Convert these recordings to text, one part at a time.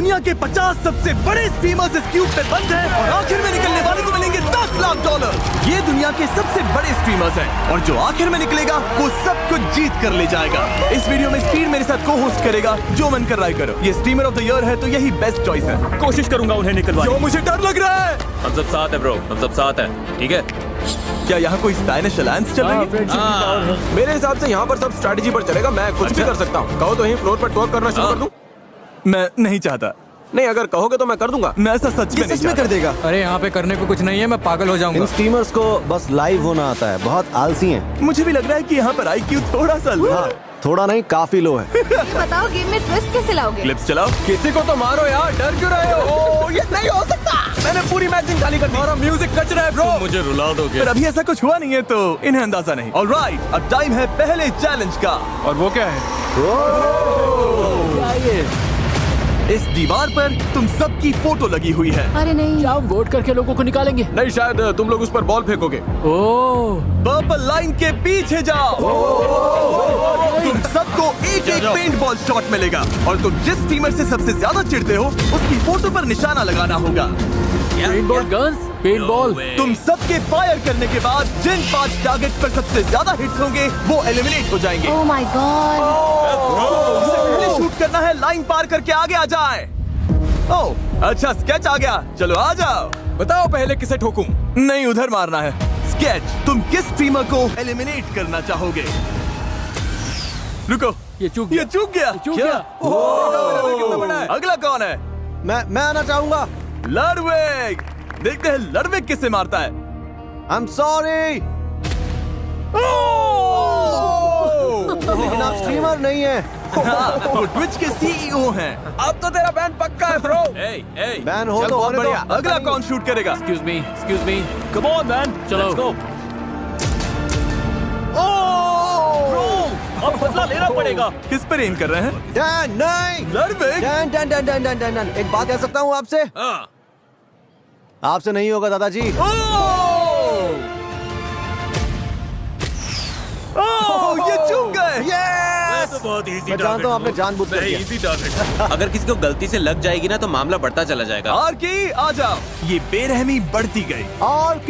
दुनिया के 50 सबसे बड़े स्ट्रीमर्स इस क्यूब में बंद हैं और आखिर में निकलने वाले को मिलेंगे $10 लाख। ये दुनिया के सबसे बड़े स्ट्रीमर्स हैं और जो आखिर में निकलेगा वो सब कुछ जीत कर ले जाएगा। इस वीडियो में स्पीड मेरे साथ को होस्ट करेगा, जो मन कर रहा है करो। ये स्ट्रीमर ऑफ द ईयर है तो यही बेस्ट चॉइस है। कोशिश करूंगा उन्हें निकलवाने। जो मुझे डर लग रहा है। हम सब साथ है ब्रो, हम सब साथ है, ठीक है? क्या यहाँ कोई स्टाइलिश अलायंस चल रही है? मेरे हिसाब से यहाँ पर सब स्ट्रैटेजी पर चलेगा। मैं कुछ भी कर सकता हूँ। कहो तो यहीं फ्लोर पर टॉक करना शुरू कर दूँ? मैं नहीं चाहता। नहीं, अगर कहोगे तो मैं कर दूंगा। मैं ऐसा सच में नहीं सच में कर देगा। अरे यहाँ पे करने को कुछ नहीं है, मैं पागल हो जाऊंगा। इन स्ट्रीमर्स को बस लाइव होना आता है, बहुत आलसी हैं। मुझे भी लग रहा है कि यहाँ पर IQ थोड़ा सा लो है। थोड़ा नहीं, काफी लो है। बताओ गेम में ट्विस्ट कैसे लाओगे? क्लिप्स चलाओ। किसी को तो मारो यार, डर क्यों रहे हो? ये नहीं हो सकता। मैंने पूरी मैचिंग खाली कर दी। हमारा म्यूजिक कच रहा है ब्रो। मुझे रुला दोगे? पर अभी ऐसा कुछ हुआ नहीं है तो इन्हें अंदाजा नहीं। ऑलराइट, अब टाइम है पहले चैलेंज का। और वो क्या है? इस दीवार पर तुम सबकी फोटो लगी हुई है। अरे नहीं, हम वोट करके लोगों को निकालेंगे। नहीं, शायद तुम लोग उस पर बॉल फेंकोगे। ओह, पर्पल लाइन के पीछे जाओ। तुम सबको एक पेंट बॉल शॉट मिलेगा और तुम जिस टीमर से सबसे ज्यादा चिढ़ते हो उसकी फोटो पर निशाना लगाना होगा। Paintball guns, paintball. तुम सबके फायर करने के बाद जिन 5 टारगेट पर सबसे ज्यादा हिट्स होंगे वो एलिमिनेट हो जाएंगे। Oh my God. पहले शूट करना है, लाइन पार करके आगे आ जाए। ओह अच्छा, स्केच आ गया। चलो आ जाओ। बताओ पहले किसे ठोकूं? नहीं, उधर मारना है। स्केच, तुम किस स्ट्रीमर को एलिमिनेट करना चाहोगे? रुको, ये चूक ये चूक गया। चूक गया। कितना बड़ा है? अगला कौन है? मैं आना चाहूंगा। लडविग। देखते हैं लडविग किसे मारता है। आई एम सॉरी, लेकिन आप स्ट्रीमर नहीं है। हाँ, वो ट्विच के CEO हैं। अब तो तेरा बैन पक्का है ब्रो। बैन हो चल, तो बहुत होने दो। बढ़िया। अगला कौन शूट करेगा? Excuse me. Come on man, चलो। Let's go. अब बदला लेना पड़ेगा। किस पर एम कर रहे हैं? डैन, नहीं। लडविग। डैन। एक बात कह सकता हूँ आपसे? आपसे नहीं होगा दादाजी। ये चूक गए। Yes! तो बहुत इजी मैं जानता हूँ आपने जानबूझ कर किया। Easy target. अगर किसी को गलती से लग जाएगी ना तो मामला बढ़ता चला जाएगा। आर्की आ जाओ। ये बेरहमी बढ़ती गई। और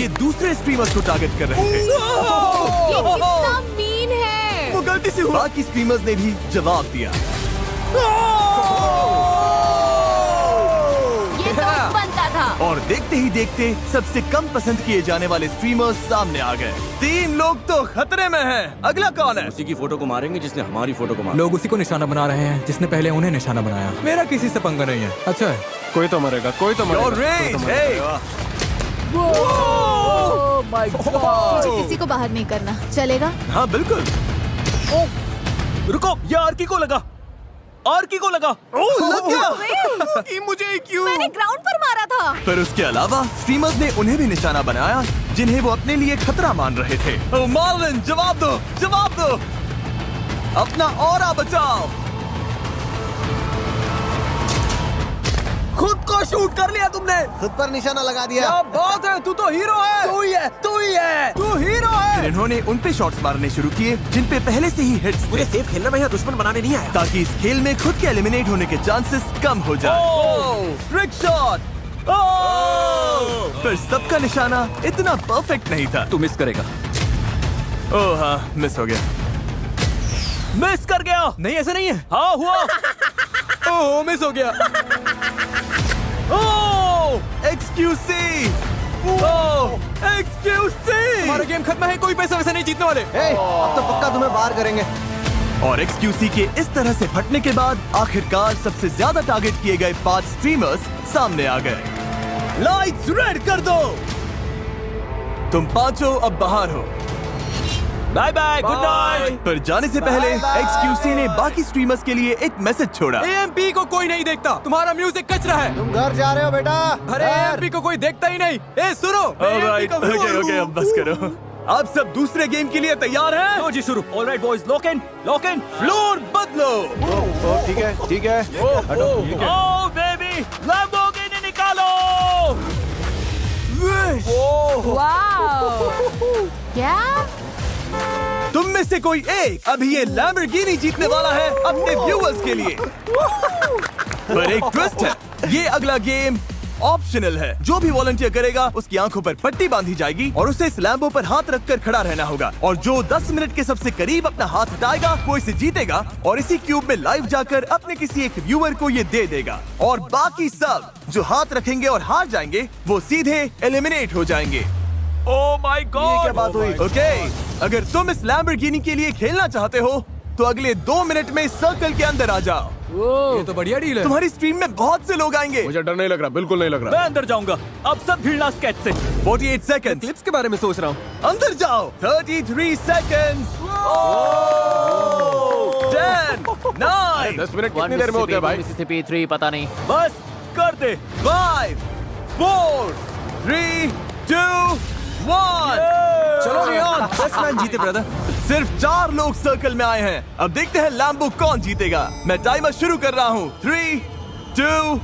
ये दूसरे स्ट्रीमर्स को टारगेट कर रहे थे। ये कितना मीन है। वो गलती से हुआ। बाकी स्ट्रीमर्स ने भी जवाब दिया। ये तो बनता था। और देखते ही देखते सबसे कम पसंद किए जाने वाले स्ट्रीमर्स सामने आ गए। 3 लोग तो खतरे में हैं। अगला कौन है? उसी की फोटो को मारेंगे जिसने हमारी फोटो को मारा। लोग उसी को निशाना बना रहे हैं जिसने पहले उन्हें निशाना बनाया। मेरा किसी से पंगा नहीं है। अच्छा है। कोई तो मरेगा, कोई तो Your मरेगा। rage, hey! Oh my God. मुझे किसी को बाहर नहीं करना, चलेगा? हाँ बिल्कुल। रुको, ये आर्की को लगा। आर्की को लगा। लग गया। कि मुझे क्यों? मैंने ग्राउंड पर मारा था। पर उसके अलावा स्ट्रीमर्स ने उन्हें भी निशाना बनाया जिन्हें वो अपने लिए खतरा मान रहे थे। ओ मार्लिन, जवाब दो, जवाब दो। अपना ऑरा बचाओ। खुद को शूट कर लिया तुमने। खुद पर निशाना लगा दिया। क्या बात है, तू तो हीरो है। तू ही है, तू ही है, तू हीरो है। फिर इन्होंने उन पे शॉट्स मारने शुरू किए जिन पे पहले से ही हिट्स थे, मुझे सेफ खेलना, मैं यहाँ दुश्मन बनाने नहीं आया। ताकि इस खेल में खुद के एलिमिनेट होने के चांसेस कम हो जाए। Trick shot. पर सबका निशाना इतना परफेक्ट नहीं था। तू मिस करेगा। ओह हाँ, मिस हो गया। मिस कर गया। नहीं ऐसा नहीं है। हाँ हुआ। ओह मिस हो गया। ओह एक्सक्यूसी। ओह एक्सक्यूसी। हमारा गेम खत्म है, कोई पैसा वैसा नहीं जीतने वाले। अब तो पक्का तुम्हें बाहर करेंगे। और एक्सक्यूसी के इस तरह से फटने के बाद आखिरकार सबसे ज्यादा टारगेट किए गए 5 स्ट्रीमर्स सामने आ गए। लाइट्स रेड कर दो। तुम पांचों अब बाहर हो। Bye bye, good night. पर जाने से पहले एक्सक्यूसी ने बाकी स्ट्रीमर्स के लिए एक मैसेज छोड़ा। AMP को कोई नहीं देखता, तुम्हारा म्यूजिक कच रहा है। तुम घर जा रहे हो बेटा। अरे घर। AMP को कोई देखता ही नहीं। ए सुनो, ऑलराइट, ओके अब बस करो। आप सब दूसरे गेम के लिए तैयार हैं? लो जी शुरू। Alright boys, lock in. Floor बदलो। ठीक है, ठीक है। हटो। ओह बेबी, लैम्बोर्गिनी निकालो। वाओ। क्या? तुम में से कोई एक अभी ये लैम्बोर्गिनी जीतने वाला है अपने व्यूअर्स के लिए। पर एक ट्विस्ट है, ये अगला गेम ऑप्शनल है। जो भी वॉलंटियर करेगा उसकी आंखों पर पट्टी बांधी जाएगी और उसे इस लैम्बो पर हाथ रखकर खड़ा रहना होगा, और जो 10 मिनट के सबसे करीब अपना हाथ हटाएगा वो इसे जीतेगा और इसी क्यूब में लाइव जाकर अपने किसी एक व्यूअर को ये दे देगा। और बाकी सब जो हाथ रखेंगे और हार जाएंगे वो सीधे एलिमिनेट हो जाएंगे। Oh my ये God! क्या बात हुई? ओके, अगर तुम इस लैम्बोर्गिनी के लिए खेलना चाहते हो तो अगले 2 मिनट में सर्कल के अंदर आ जाओ। ये तो बढ़िया डील है। तुम्हारी स्ट्रीम में बहुत से लोग आएंगे। मुझे डर नहीं लग रहा, बिल्कुल नहीं लग रहा। मैं अंदर जाऊंगा। अब सब भिड़ना स्केच से। 48 सेकंड्स, क्लिप्स के बारे में सोच रहा हूँ। अंदर जाओ। 33 सेकंड्स, 10, 9, 10 मिनट कितनी देर में होते हैं भाई? मिसिसिपी 3 पता नहीं। बस कर दे। 5, 4, 3, 2, 1। चलो रियान, 10 मैच जीते ब्रदर। सिर्फ 4 लोग सर्कल में आए हैं। अब देखते हैं लैम्बो कौन जीतेगा। मैं टाइमर शुरू कर रहा हूँ। 3, 2,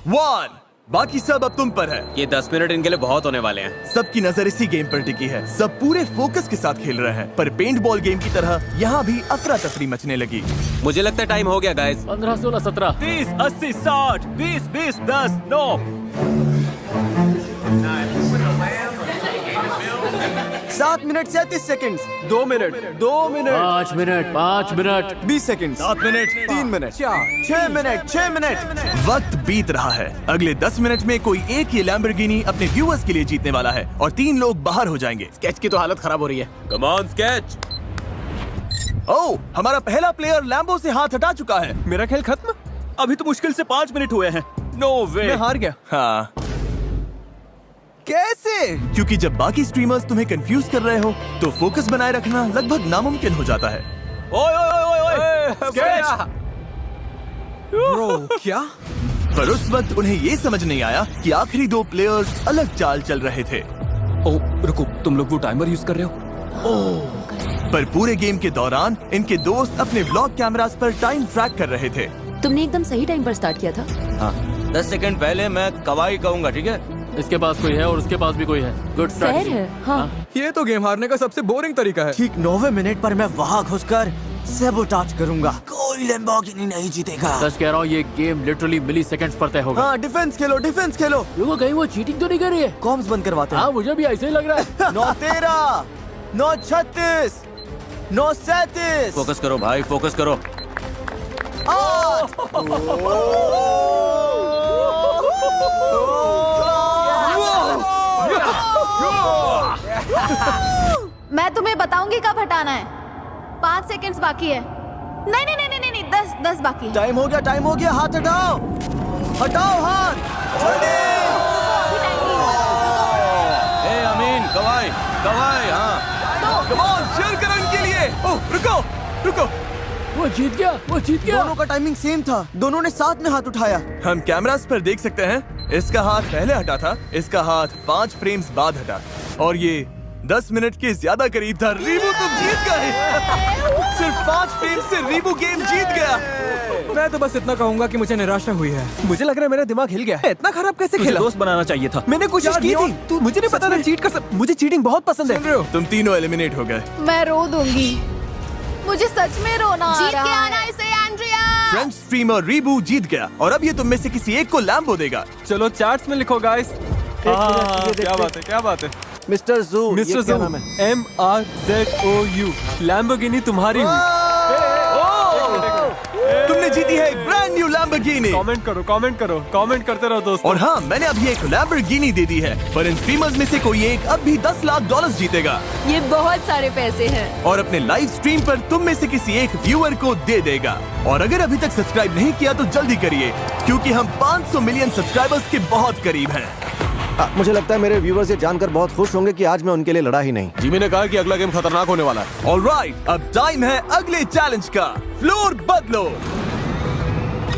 1। बाकी सब अब तुम पर है। ये 10 मिनट इनके लिए बहुत होने वाले हैं। सबकी नजर इसी गेम पर टिकी है। सब पूरे फोकस के साथ खेल रहे हैं, पर पेंट बॉल गेम की तरह यहाँ भी अफरा तफरी मचने लगी। मुझे लगता है टाइम हो गया guys. 15, 16, 17। 30, 80, 60, 20, 20, 10, 9। 7 minute 37 second. 2 minute, 2 minute, 5 minute, 5 minute. 20 second, 7 minute, 3 minute, 6 minute, 6 minute. वक्त बीत रहा है। अगले 10 मिनट में कोई एक ये लैम्बोर्गिनी अपने व्यूअर्स के लिए जीतने वाला है और 3 लोग बाहर हो जाएंगे। स्केच की तो हालत खराब हो रही है। Come on sketch. ओह, हमारा पहला प्लेयर लैम्बो से हाथ हटा चुका है। मेरा खेल खत्म। अभी तो मुश्किल से 5 मिनट हुए हैं। नो वे। मैं हार गया। हाँ, कैसे? क्योंकि जब बाकी स्ट्रीमर्स तुम्हें कंफ्यूज कर रहे हो तो फोकस बनाए रखना लगभग नामुमकिन हो जाता है। ओए ओए ओए ओए। स्केच। ब्रो, क्या? पर उस वक्त उन्हें ये समझ नहीं आया कि आखिरी 2 प्लेयर्स अलग चाल चल रहे थे। ओह रुको, तुम लोग वो टाइमर यूज कर रहे हो? पर पूरे गेम के दौरान इनके दोस्त अपने व्लॉग कैमरास पर टाइम ट्रैक कर रहे थे। तुमने एकदम सही टाइम पर स्टार्ट किया था। हाँ, 10 सेकंड पहले मैं कवाई कहूंगा, ठीक है? इसके पास कोई है और उसके पास भी कोई है। Good fair strategy. है। हाँ। ये तो गेम हारने का सबसे बोरिंग तरीका है। ठीक 9वें मिनट पर मैं वहाँ घुसकर सैबोटाज करूंगा। कोई लैम्बोर्गिनी नहीं जीतेगा। सच कह रहा हूँ, ये गेम लिटरली मिली सेकंड्स पर तय होगा। हाँ, डिफेंस खेलो, डिफेंस खेलो। रुको, कहीं वो चीटिंग तो नहीं कर रही है? कॉम्स बंद करवाते हैं। हाँ, मुझे भी ऐसे ही लग रहा है। 9-13, 9-36, 9-37। फोकस करो भाई, फोकस करो। मैं तुम्हें बताऊंगी कब हटाना है। 5 सेकंड्स बाकी है। नहीं नहीं नहीं नहीं नहीं, 10 बाकी है। टाइम हो गया, टाइम हो गया। हाथ हटाओ, हटाओ हाथ, जल्दी। ए अमीन, कवाई, कवाई। हाँ, कम ऑन, cheer करो इनके लिए। ओह, रुको, रुको। वो जीत गया, वो जीत गया। दोनों का टाइमिंग सेम था। दोनों ने साथ में हाथ उठाया। हम कैमरास पर देख सकते हैं, इसका हाथ पहले हटा था, इसका हाथ 5 फ्रेम्स बाद हटा, और ये 10 मिनट के ज्यादा करीब था। रीबू, तुम जीत गए। सिर्फ 5 फ्रेम्स से रीबू गेम जीत गया। मैं तो बस इतना कहूंगा कि मुझे निराशा हुई है। मुझे लग रहा है मेरा दिमाग हिल गया है। इतना खराब कैसे तुझे खेला? दोस्त बनाना चाहिए था। मैंने कोशिश की थी। तू मुझे नहीं पता था चीट कर मुझे चीटिंग बहुत पसंद सुन रहे है। हो? तुम तीनों एलिमिनेट हो गए। मैं रो दूंगी। मुझे सच में रोना आ जीत रहा के है। आना इसे एंड्रिया। फ्रेंच स्ट्रीमर रीबू जीत गया और अब ये तुम में से किसी एक को लैम्बो देगा। चलो चार्ट्स में लिखो गाइस। क्या बात है, क्या बात है। मिस्टर जू, मिस्टर ये क्या जू, नाम है? MRZOU, लैम्बोर्गिनी तुम्हारी हुई। तुमने जीती है एक ब्रांड न्यू लैम्बोर्गिनी। कमेंट करो, कमेंट करो, कमेंट करते रहो दोस्तों। और हाँ, मैंने अभी एक लैम्बोर्गिनी दे दी है, पर इन स्ट्रीमर्स में से कोई एक अब भी $10 लाख जीतेगा ये बहुत सारे पैसे हैं। और अपने लाइव स्ट्रीम पर तुम में से किसी एक व्यूअर को दे देगा। और अगर अभी तक सब्सक्राइब नहीं किया तो जल्दी करिए, क्योंकि हम 500 मिलियन सब्सक्राइबर्स के बहुत करीब हैं। मुझे लगता है मेरे व्यूवर्स ये जानकर बहुत खुश होंगे कि आज मैं उनके लिए लड़ा ही नहीं। जिमी ने कहा कि अगला गेम खतरनाक होने वाला है। ऑलराइट, अब टाइम है अगले चैलेंज का। फ्लोर बदलो।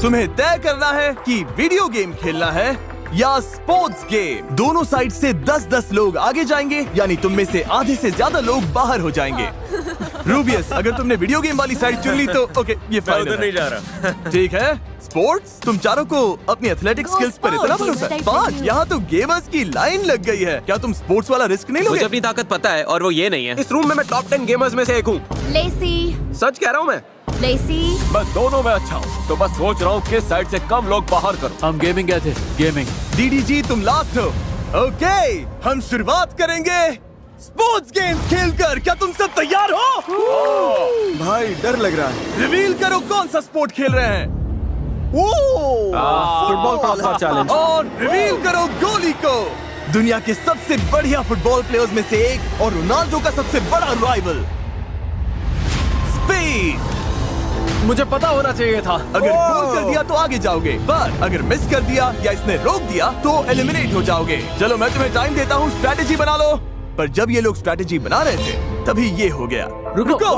तुम्हें तय करना है कि वीडियो गेम खेलना है या स्पोर्ट्स गेम। दोनों साइड से 10-10 लोग आगे जाएंगे, यानी तुम में से आधे से ज्यादा लोग बाहर हो जाएंगे। रूबियस, अगर तुमने वीडियो गेम वाली साइड चुन ली तो ओके, ये फाइनल उधर है। नहीं जा रहा। ठीक है। स्पोर्ट्स, तुम चारों को अपनी एथलेटिक्स Go स्किल्स पर इतना sports, भरोसा है। type 5, review। यहाँ तो गेमर्स की लाइन लग गई है। क्या तुम स्पोर्ट्स वाला रिस्क नहीं मुझे लोगे? अपनी ताकत पता है और वो ये नहीं है। इस रूम में मैं टॉप 10 गेमर्स में से एक हूँ। लेसी, सच कह रहा हूँ मैं। लेसी। मैं दोनों में अच्छा हूँ, तो बस सोच रहा हूँ किस साइड से कम लोग बाहर करूँ। हम गेमिंग गए थे, गेमिंग। डीडीजी तुम लास्ट हो। ओके, हम शुरुआत करेंगे स्पोर्ट्स गेम्स खेलकर। क्या तुम सब तैयार हो? भाई डर लग रहा है। रिवील करो कौन सा स्पोर्ट खेल रहे हैं। Football crossbar challenge. और रिवील करो गोली को। दुनिया के सबसे बढ़िया फुटबॉल प्लेयर्स में से एक और रोनाल्डो का सबसे बड़ा राइवल स्पेन। मुझे पता होना चाहिए था। अगर गोल कर दिया तो आगे जाओगे, पर अगर मिस कर दिया या इसने रोक दिया तो एलिमिनेट हो जाओगे। चलो मैं तुम्हें टाइम देता हूँ, स्ट्रैटेजी बना लो। पर जब ये लोग स्ट्रैटेजी बना रहे थे तभी ये हो गया। रुको,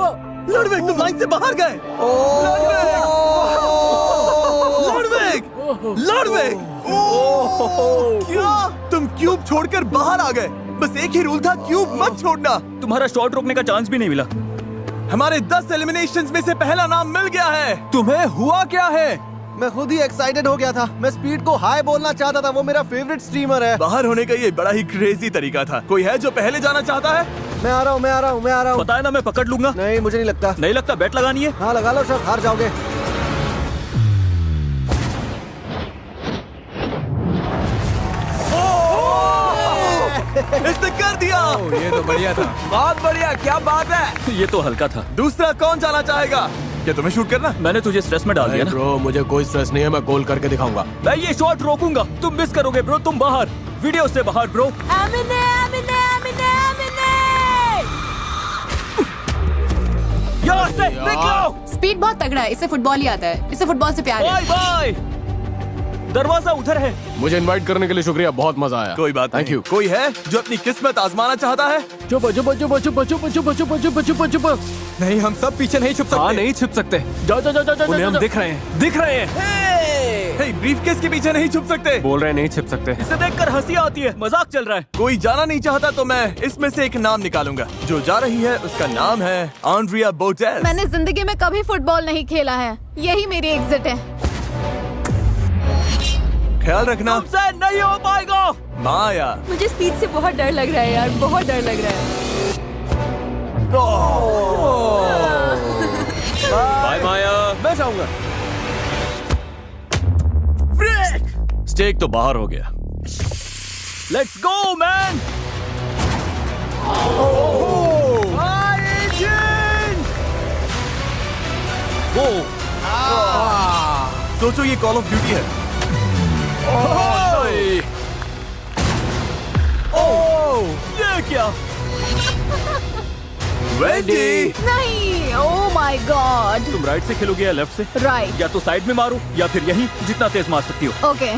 लड़वेग तुम लाइन से बाहर गए। लड़वेग क्या तुम क्यूब छोड़कर बाहर आ गए? बस एक ही रूल था, क्यूब मत छोड़ना। तुम्हारा शॉट रोकने का चांस भी नहीं मिला। हमारे 10 एलिमिनेशंस में से पहला नाम मिल गया है। तुम्हें हुआ क्या है? मैं खुद ही एक्साइटेड हो गया था। मैं स्पीड को हाई बोलना चाहता था, वो मेरा फेवरेट स्ट्रीमर है। बाहर होने का ये बड़ा ही क्रेजी तरीका था। कोई है जो पहले जाना चाहता है? मैं आ रहा हूँ। पता है ना, मैं पकड़ लूंगा। नहीं, मुझे नहीं लगता। नहीं लगता? बैट लगानी है। हाँ लगा लो सर, हार जाओगे। इसने कर दिया। ये तो बढ़िया था। बहुत बढ़िया, क्या बात है। ये तो हल्का था। दूसरा कौन जाना चाहेगा? क्या तुम्हें शूट करना? मैंने तुझे स्ट्रेस में डाल दिया ना। ब्रो मुझे कोई स्ट्रेस नहीं है, मैं गोल करके दिखाऊंगा। मैं ये शॉट रोकूंगा, तुम मिस करोगे ब्रो। तुम बाहर, वीडियो से बाहर ब्रो। यहाँ से निकलो। स्पीड बहुत तगड़ा है, इसे फुटबॉल ही आता है, इसे फुटबॉल से प्यार है। Bye bye. दरवाजा उधर है। मुझे इनवाइट करने के लिए शुक्रिया, बहुत मजा आया। कोई बात थैंक नहीं। यू। कोई है जो अपनी किस्मत आजमाना चाहता है? चुप चुप चुप चुप चुप चुप चुप चुप चुप चुप। नहीं, हम सब पीछे नहीं छुप सकते। हाँ नहीं छुप सकते, जाओ जाओ जाओ जाओ। उन्हें हम दिख रहे हैं। हे, ब्रीफकेस के पीछे नहीं छुप सकते। बोल रहे हैं नहीं छुप सकते। इसे देखकर हंसी आती है, मजाक चल रहा है। कोई जाना नहीं चाहता तो मैं इसमें से एक नाम निकालूंगा। जो जा रही है उसका नाम है आंड्रिया बोटेल्स। मैंने जिंदगी में कभी फुटबॉल नहीं खेला है, यही मेरी एग्जिट है। ख्याल रखना। तुमसे नहीं हो पाएगा। माया। मुझे स्पीड से बहुत डर लग रहा है यार, बहुत डर लग रहा है। बाय माया। मैं जाऊंगा। स्टेक तो बाहर हो गया। Let's go man. सोचो ये कॉल ऑफ ड्यूटी है। ये क्या? वेंडी। नहीं, ओह माय गॉड। तुम राइट से खेलोगे या लेफ्ट से? राइट। या तो साइड में मारो या फिर यहीं, जितना तेज मार सकती हो। ओके।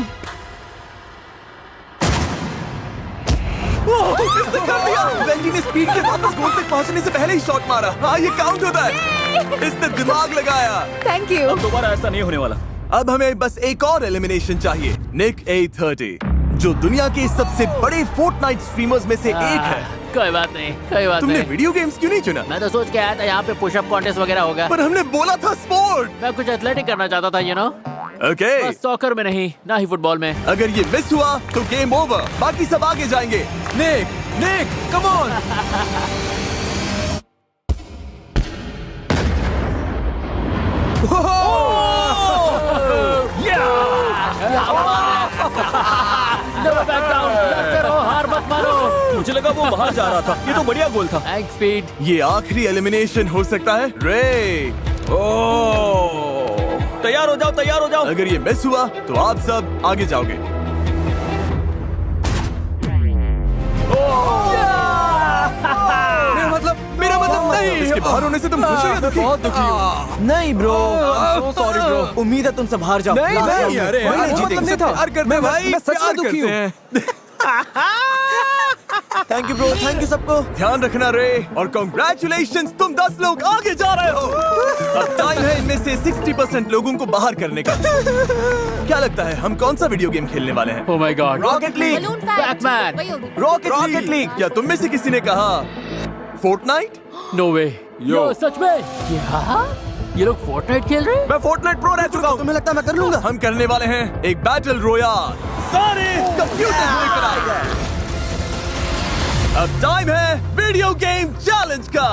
इसने कर दिया। वेंडी ने स्पीड के साथ उस गोल तक पहुंचने से पहले ही शॉट मारा। हाँ, ये काउंट होता है। इसने दिमाग लगाया। Thank you. अब दोबारा ऐसा नहीं होने वाला। अब हमें बस एक और एलिमिनेशन चाहिए। निक A30, जो दुनिया के सबसे बड़े फोर्टनाइट स्ट्रीमर्स में से एक है। कोई बात नहीं, कोई बात तुमने नहीं। वीडियो गेम्स क्यों नहीं चुना? मैं तो सोच के आया था यहाँ पे पुशअप कॉन्टेस्ट वगैरह होगा। पर हमने बोला था स्पोर्ट। मैं कुछ एथलेटिक करना चाहता था, यू नो। ओके, बस सॉकर में नहीं, ना ही फुटबॉल में। अगर ये मिस हुआ तो गेम ओवर। बाकी सब आगे जाएंगे। Nick, come on. Never back down, लड़ते रहो, हार मत मानो। मुझे लगा वो बाहर जा रहा था। ये तो बढ़िया गोल था। Thanks speed. ये आखिरी एलिमिनेशन हो सकता है। रे, तैयार हो जाओ, तैयार हो जाओ। अगर ये मिस हुआ तो आप सब आगे जाओगे। मेरा मतलब नहीं। इसके बाहर होने से तुम खुश हो या दुखी? बहुत दुखी हूँ। नहीं ब्रो, सो सॉरी ब्रो। उम्मीद है तुम सब हार जाओ। नहीं, Last नहीं, round में। अरे कोई यार, नहीं वो जीतेगा। मतलब प्यार करते हैं भाई। मैं सच में प्यार दुखी करते हूँ। हैं। Thank you bro, thank you सबको। ध्यान रखना रे, और कॉन्ग्रेचुलेशंस, तुम 10 लोग आगे जा रहे हो। अब टाइम है इनमें से 60% लोगों को बाहर करने का। क्या लगता है हम कौन सा वीडियो गेम खेलने वाले हैं? Oh my God. Rocket league. Balloon Batman. Rocket league. क्या तुम में से किसी ने कहा फोर्टनाइट? No way. यो सच में? क्या? ये लोग फोर्टनाइट खेल रहे हैं? मैं फोर्टनाइट प्रो रह चुका हूँ। तुम्हें लगता है मैं कर लूंगा? हम करने वाले हैं एक बैटल रोयाल। सारे कंप्यूटर लेकर आए। अब टाइम है वीडियो गेम चैलेंज का।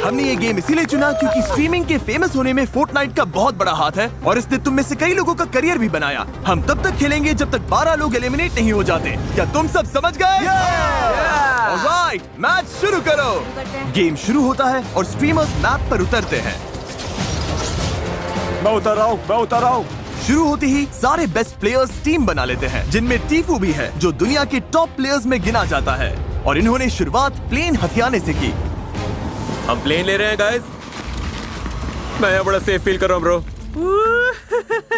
हमने ये गेम इसीलिए चुना क्योंकि स्ट्रीमिंग के फेमस होने में फोर्टनाइट का बहुत बड़ा हाथ है और इसने तुम में से कई लोगों का करियर भी बनाया। हम तब तक खेलेंगे जब तक 12 लोग एलिमिनेट नहीं हो जाते। क्या तुम सब समझ गए? ऑलराइट, मैच शुरू करो। गेम शुरू होता है और स्ट्रीमर्स मैप पर उतरते हैं। मैं उतर रहा हूँ। शुरू होते ही सारे बेस्ट प्लेयर्स टीम बना लेते हैं, जिनमें टीफू भी है जो दुनिया के टॉप प्लेयर्स में गिना जाता है। और इन्होंने शुरुआत प्लेन हथियाने से की। हम प्लेन ले रहे हैं गाइस। मैं यहाँ बड़ा सेफ फील कर रहा हूँ ब्रो।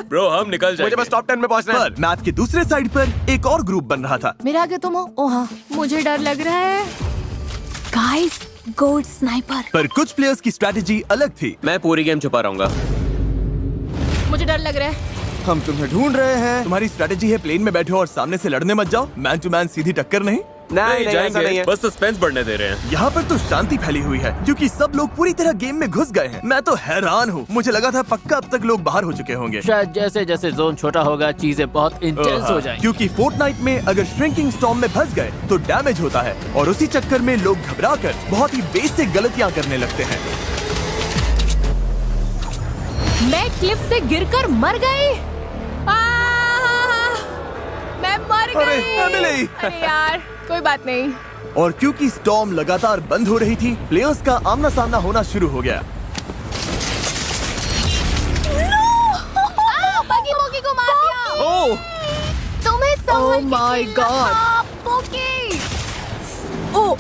ब्रो हम निकल जाएंगे। मुझे बस टॉप 10 में पहुंचना है। पर मैप के दूसरे साइड पर एक और ग्रुप बन रहा था। मेरे आगे तुम हो। ओ हाँ, मुझे डर लग रहा है। Guys, gold sniper. पर कुछ प्लेयर्स की स्ट्रैटेजी अलग थी। मैं पूरी गेम छुपा रहूंगा। मुझे डर लग रहा है। हम तुम्हें ढूंढ रहे हैं। तुम्हारी स्ट्रैटेजी है प्लेन में बैठो और सामने से लड़ने मत जाओ। मैन टू मैन सीधी टक्कर नहीं। नहीं जाएंगे, बस सस्पेंस बढ़ने दे रहे हैं। यहाँ पर तो शांति फैली हुई है क्योंकि सब लोग पूरी तरह गेम में घुस गए हैं। मैं तो हैरान हूँ। मुझे लगा था पक्का अब तक लोग बाहर हो चुके होंगे। शायद जैसे जैसे जोन छोटा होगा चीजें बहुत इंटेंस हो जाएंगी। क्योंकि फोर्टनाइट में अगर श्रिंकिंग स्टॉर्म में फंस गए तो डैमेज होता है और उसी चक्कर में लोग घबराकर बहुत ही बेसिक गलतियाँ करने लगते हैं। मैं क्लिफ से गिरकर मर गई। मैं मर अरे, गई। एमिली। अरे यार, कोई बात नहीं। और क्योंकि स्टॉर्म लगातार बंद हो रही थी, प्लेयर्स का आमना सामना होना शुरू हो गया। बगी बोगी को मार दिया। ओह, तुम्हें Oh my God. बोगी। ओ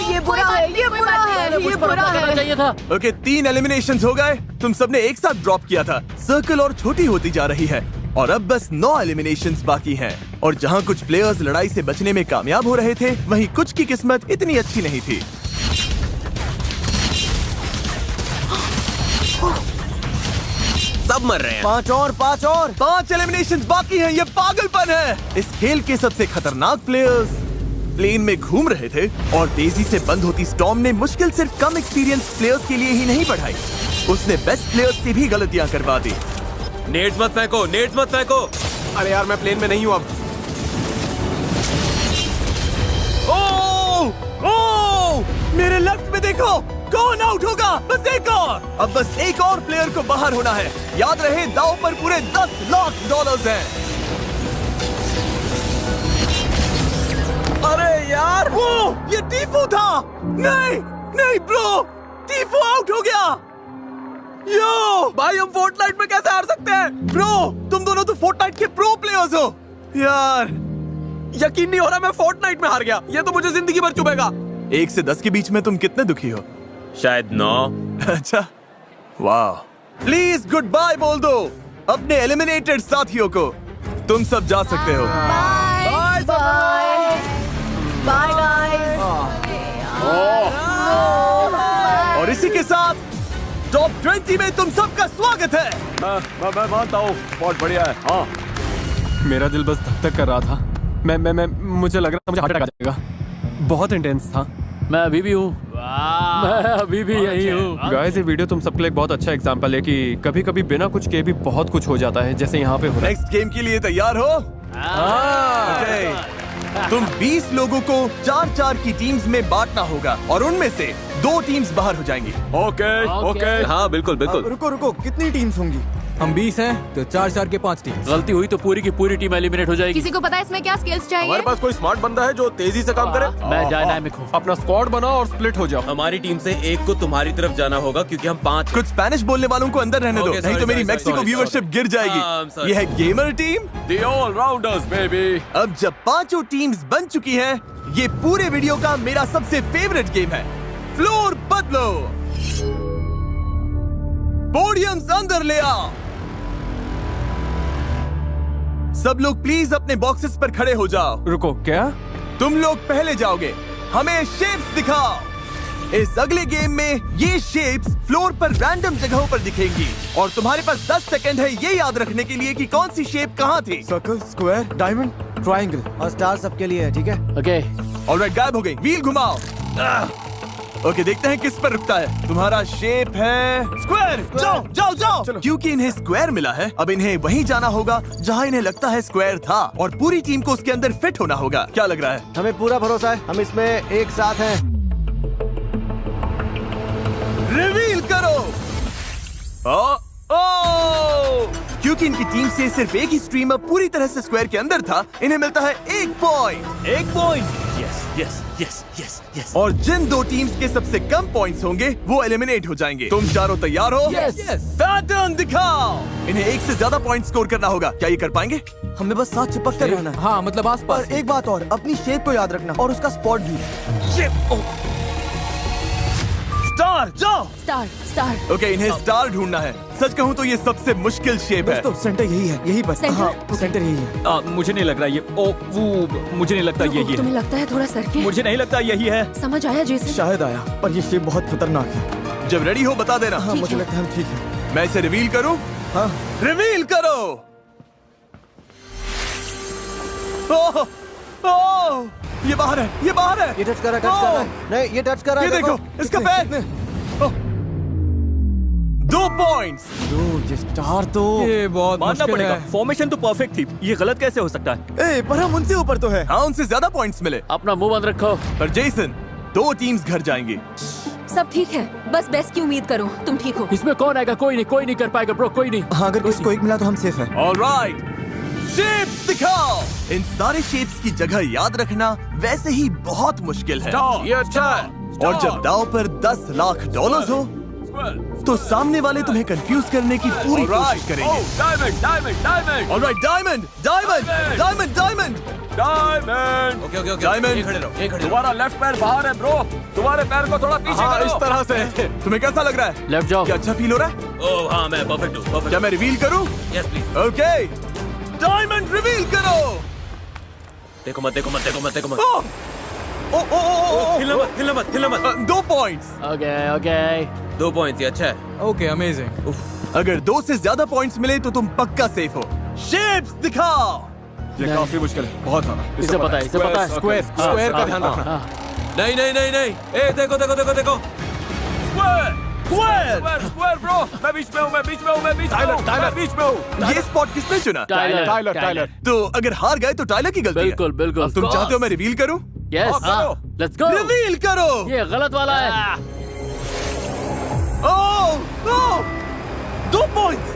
ये बुरा है, ये बुरा है, ये बुरा है। चाहिए था। ओके, 3 एलिमिनेशंस हो गए। तुम सबने एक साथ ड्रॉप किया था। सर्कल और छोटी होती जा रही है और अब बस 9 एलिमिनेशंस बाकी हैं। और जहां कुछ प्लेयर्स लड़ाई से बचने में कामयाब हो रहे थे, वहीं कुछ की किस्मत इतनी अच्छी नहीं थी। सब मर रहे हैं। 5 एलिमिनेशंस बाकी हैं। ये पागलपन है। इस खेल के सबसे खतरनाक प्लेयर्स प्लेन में घूम रहे थे और तेजी से बंद होती स्टॉर्म ने मुश्किल सिर्फ कम एक्सपीरियंस प्लेयर्स के लिए ही नहीं बढ़ाई, उसने बेस्ट प्लेयर्स से भी गलतियां करवा दी। नेट मत फेंको। अरे यार, मैं प्लेन में नहीं हूँ अब। ओह, मेरे लेफ्ट में देखो, कौन आउट होगा? बस एक और। अब बस एक और प्लेयर को बाहर होना है। याद रहे, दांव पर पूरे $10 लाख हैं। अरे यार, वो ये टीफू था। नहीं ब्रो, टीफू आउट हो गया। यो भाई, हम फोर्टनाइट में कैसे हार सकते हैं? ब्रो, तुम दोनों तो फोर्टनाइट के प्रो प्लेयर्स हो। यार, यकीन नहीं हो रहा, मैं फोर्टनाइट में हार गया। ये तो मुझे जिंदगी भर चुभेगा। 1 से 10 के बीच में तुम कितने दुखी हो? शायद 9। अच्छा, वाह। प्लीज गुड बाय बोल दो अपने एलिमिनेटेड साथियों को। तुम सब जा सकते हो। Bye bye guys. और इसी के साथ टॉप 20 में तुम सबका स्वागत है। मैं मानता हूँ, बहुत बढ़िया है। हाँ, मेरा दिल बस धक धक कर रहा था। मैं मुझे लग रहा था मुझे हार्ट अटैक आ जाएगा। बहुत इंटेंस था। मैं अभी भी हूँ। मैं अभी भी यही हूँ। गाइस, ये वीडियो तुम सबके लिए एक बहुत अच्छा एग्जांपल है कि कभी कभी बिना कुछ किए भी बहुत कुछ हो जाता है, जैसे यहाँ पे हो रहा है। नेक्स्ट गेम के लिए तैयार हो? Okay. तुम 20 लोगों को 4-4 की टीम्स में बांटना होगा और उनमें से 2 टीम्स बाहर हो जाएंगी। ओके। हाँ, बिल्कुल। रुको, कितनी टीम्स होंगी? हम 20 हैं तो 4-4 के 5 टीम। गलती हुई तो पूरी की पूरी टीम एलिमिनेट हो जाएगी। किसी को पता है इसमें क्या स्किल्स चाहिए? हमारे पास कोई स्मार्ट बंदा है जो तेजी से काम करे? मैं डायनामिक हूँ। अपना स्क्वाड बनाओ और स्प्लिट हो जाओ। हमारी टीम से एक को तुम्हारी तरफ जाना होगा क्योंकि हम 5। कुछ स्पेनिश बोलने वालों को अंदर रहने दो, Okay, नहीं तो मेरी sorry, मैक्सिको sorry, व्यूअरशिप गिर I'm जाएगी। sorry. ये है gamer team. The all-rounders, baby. अब जब 5 टीम्स बन चुकी हैं, ये पूरे वीडियो का मेरा सबसे फेवरेट गेम है। फ्लोर बदलो, पोडियम्स अंदर ले आओ। सब लोग प्लीज अपने बॉक्सेस पर खड़े हो जाओ। रुको, क्या? तुम लोग पहले जाओगे, हमें शेप्स दिखाओ। इस अगले गेम में ये शेप्स फ्लोर पर रैंडम जगहों पर दिखेंगी और तुम्हारे पास 10 सेकंड है ये याद रखने के लिए कि कौन सी शेप कहाँ थी। सर्कल, स्क्वायर, डायमंड, ट्रायंगल और स्टार सबके लिए है, ठीक है? ओके। ऑलराइट, गायब हो गई। व्हील घुमाओ। ओके, देखते हैं किस पर रुकता है। तुम्हारा शेप है स्क्वायर। जाओ जाओ जाओ। क्योंकि इन्हें स्क्वायर मिला है, अब इन्हें वहीं जाना होगा जहां इन्हें लगता है स्क्वायर था, और पूरी टीम को उसके अंदर फिट होना होगा। क्या लग रहा है? हमें पूरा भरोसा है, हम इसमें एक साथ हैं। रिवील करो। ओ क्योंकि इनकी टीम से सिर्फ एक ही स्ट्रीमर पूरी तरह से स्क्वायर के अंदर था, इन्हें मिलता है 1 point. 1 point. Yes yes yes yes yes. और जिन 2 टीम्स के सबसे कम पॉइंट्स होंगे वो एलिमिनेट हो जाएंगे। तुम चारों तैयार हो? Yes. पैटर्न दिखाओ। इन्हें 1 से ज्यादा पॉइंट स्कोर करना होगा। क्या ये कर पाएंगे? हमें बस साथ चिपक कर रहना है। हाँ मतलब आस और पास। एक बात और, अपनी शेप को याद रखना और उसका स्पॉट भी। स्टार जाओ। स्टार स्टार ओके, इन्हें स्टार ढूंढना है। सच कहूँ तो ये सबसे मुश्किल शेप है। दोस्तों सेंटर यही है, यही पर। सेंटर? हाँ, सेंटर यही है। मुझे नहीं लग रहा ये मुझे नहीं लगता यही तुम्हें लगता है थोड़ा सर के? मुझे नहीं लगता यही है। समझ आया जैसे? शायद आया, पर ये शेप बहुत खतरनाक है। जब रेडी हो बता देना। हाँ, मुझे लगता है हम ठीक हैं। मैं इसे रिवील करूं? हाँ। रिवील करो। ओह, ओह, ये बाहर है, ये बाहर है। ये टच कर रहा है, टच कर रहा है। नहीं, ये टच कर रहा है। ये देखो, इसका पैर। 2 पॉइंट्स। ये स्टार तो ये बहुत मानना मुश्किल पड़ेगा, है। फॉर्मेशन तो परफेक्ट थी, ये गलत कैसे हो सकता है? पर हम उनसे ऊपर तो है। हाँ, उनसे ज्यादा पॉइंट्स मिले। अपना मुंह बंद रखो। पर जेसन, 2 टीम्स घर जाएंगी। सब ठीक है, बस बेस्ट की उम्मीद करो। तुम ठीक हो? इसमें कौन आएगा? कोई नहीं कर पाएगा ब्रो, कोई नहीं। हाँ, अगर किसी को एक मिला तो हम सेफ है। ऑलराइट, शेप्स दिखाओ। इन सारे शेप्स की जगह याद रखना वैसे ही बहुत मुश्किल है। ये अच्छा है। और जब दाव पर $10 लाख हो तो सामने वाले तुम्हें कंफ्यूज करने की पूरी कोशिश करेंगे। Diamond diamond diamond alright, diamond diamond diamond diamond diamond. Okay okay okay. Diamond. ये खड़े रहो, ये खड़े रहो। तुम्हारा लेफ्ट पैर बाहर है ब्रो, तुम्हारे पैर को थोड़ा पीछे हाँ, करो। इस तरह से। तुम्हें कैसा लग रहा है? लेफ्ट जाओ। क्या अच्छा फील हो रहा है? ओह हाँ, मैं परफेक्ट हूँ, परफेक्ट। क्या मैं रिवील करूं? Yes please. Okay, diamond reveal करो। देखो मत, देखो मत, देखो मत, देखो मत। ओ ओ ओ ओ हिलना मत, हिलना मत, हिलना मत। 2 पॉइंट्स। Okay okay. 2 पॉइंट, ये अच्छा है। Okay, amazing. अगर 2 से ज्यादा पॉइंट्स मिले तो तुम पक्का सेफ हो। शेप्स दिखाओ। ये काफी मुश्किल है, बहुत ज्यादा। इसे पता है, इसे पता है। स्क्वायर स्क्वायर का ध्यान रखना। नहीं नहीं नहीं नहीं, ए देखो देखो देखो देखो। Square square square bro. मैं बीच में हूँ, मैं बीच में हूँ, मैं बीच में हूँ, मैं बीच में हूँ। ये स्पॉट किसने चुना? Tyler Tyler. तो अगर हार गए तो टाइलर की गलती है। बिल्कुल बिल्कुल। अब तुम चाहते हो मैं रिवील करूं? यस, करो। Let's go. रिवील करो। ये गलत वाला है। ओह, 2 पॉइंट्स।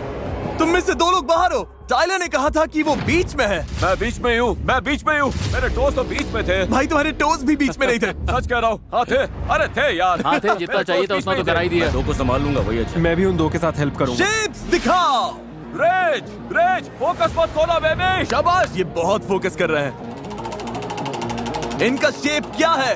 तुम में से 2 लोग बाहर हो। टाइलर ने कहा था कि वो बीच में है। मैं बीच में हूँ, मैं बीच में हूँ। मेरे दोस्त तो बीच में थे। भाई तुम्हारे टोज भी बीच में नहीं थे। सच कह रहा हूँ। हाँ थे, अरे थे यार। हाँ थे, जितना चाहिए था उतना तो करा ही दिया। 2 को संभाल लूंगा, वही अच्छा। मैं भी उन 2 के साथ हेल्प करूंगा। शेप्स दिखाओ। रेज रेज, फोकस मत खोना बेबी। शाबाश, ये बहुत फोकस कर रहे हैं। इनका शेप क्या है?